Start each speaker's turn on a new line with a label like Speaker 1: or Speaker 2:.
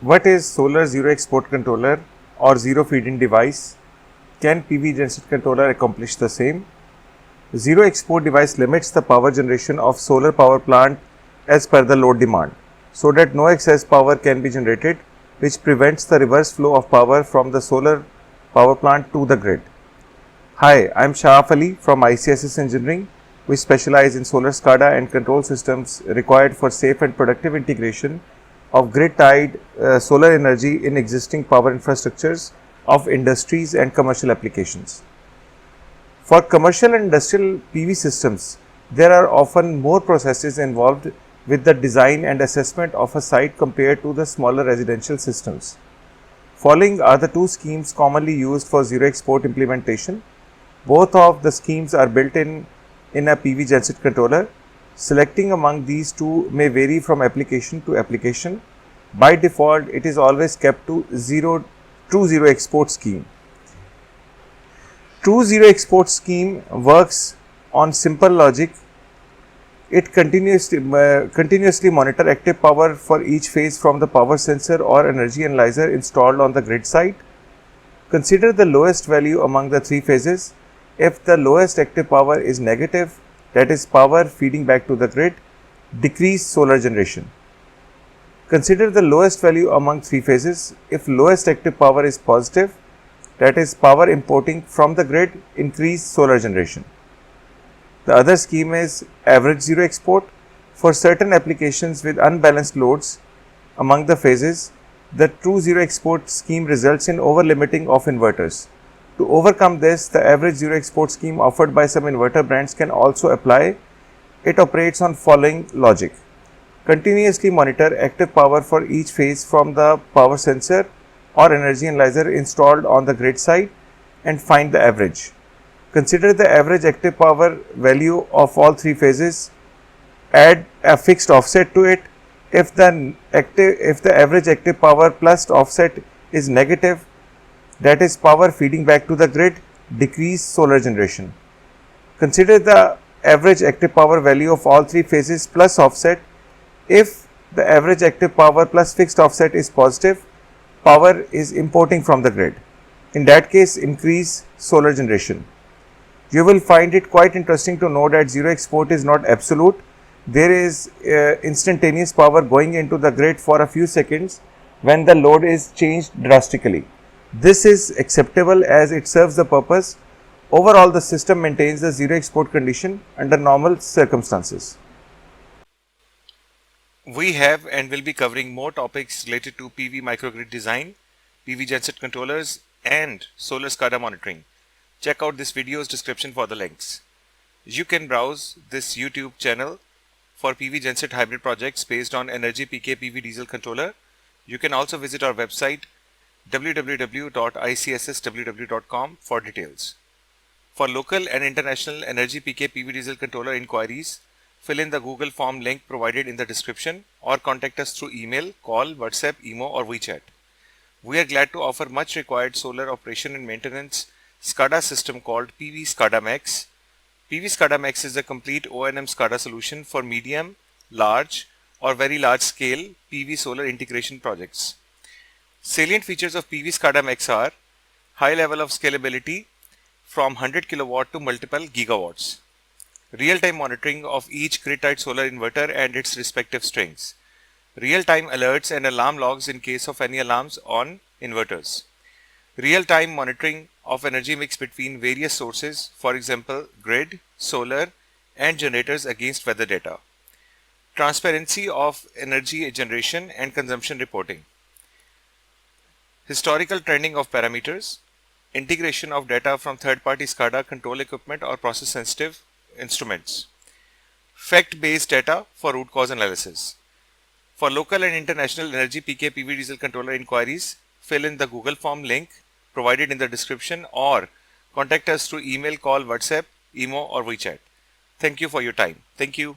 Speaker 1: What is Solar Zero Export Controller or Zero Feed-in device? Can PV Genset Controller accomplish the same? Zero Export device limits the power generation of solar power plant as per the load demand, so that no excess power can be generated, which prevents the reverse flow of power from the solar power plant to the grid. Hi, I am Shahaf Ali from ICSS Engineering. We specialize in solar SCADA and control systems required for safe and productive integration of grid-tied solar energy in existing power infrastructures of industries and commercial applications. For commercial and industrial PV systems, there are often more processes involved with the design and assessment of a site compared to the smaller residential systems. Following are the two schemes commonly used for zero export implementation. Both of the schemes are built in a PV Genset controller. Selecting among these two may vary from application to application. By default, it is always kept to True Zero Export scheme. True Zero Export scheme works on simple logic. It continuously monitor active power for each phase from the power sensor or energy analyzer installed on the grid site. Consider the lowest value among the three phases. If the lowest active power is negative, that is power feeding back to the grid, decrease solar generation. Consider the lowest value among three phases. If lowest active power is positive, that is power importing from the grid, increase solar generation. The other scheme is average zero export. For certain applications with unbalanced loads among the phases, the true zero export scheme results in over limiting of inverters. To overcome this, the average zero export scheme offered by some inverter brands can also apply. It operates on following logic. Continuously monitor active power for each phase from the power sensor or energy analyzer installed on the grid site and find the average. Consider the average active power value of all three phases. Add a fixed offset to it. If the average active power plus offset is negative, that is power feeding back to the grid, decrease solar generation. Consider the average active power value of all three phases plus offset. If the average active power plus fixed offset is positive, power is importing from the grid. In that case, increase solar generation. You will find it quite interesting to know that zero export is not absolute. There is instantaneous power going into the grid for a few seconds when the load is changed drastically. This is acceptable as it serves the purpose. Overall, the system maintains the zero export condition under normal circumstances. We have and will be covering more topics related to PV microgrid design, PV genset controllers and solar SCADA monitoring. Check out this video's description for the links. You can browse this YouTube channel for PV genset hybrid projects based on Energy PK PV diesel controller. You can also visit our website www.icssww.com for details. For local and international Energy PK PV diesel controller inquiries, fill in the Google form link provided in the description or contact us through email, call, WhatsApp, email or WeChat. We are glad to offer much required solar operation and maintenance SCADA system called PV SCADA Max. PV SCADA Max is a complete O&M SCADA solution for medium, large or very large scale PV solar integration projects. Salient features of PV SCADA Max are high level of scalability from 100 kilowatt to multiple gigawatts, real-time monitoring of each grid-tied solar inverter and its respective strings, real-time alerts and alarm logs in case of any alarms on inverters, real-time monitoring of energy mix between various sources, for example grid, solar and generators against weather data, transparency of energy generation and consumption reporting, historical trending of parameters, integration of data from third-party SCADA control equipment or process-sensitive instruments, fact-based data for root cause analysis. For local and international Energy PK PV diesel controller inquiries, fill in the Google form link provided in the description or contact us through email, call, WhatsApp, email or WeChat. Thank you for your time. Thank you.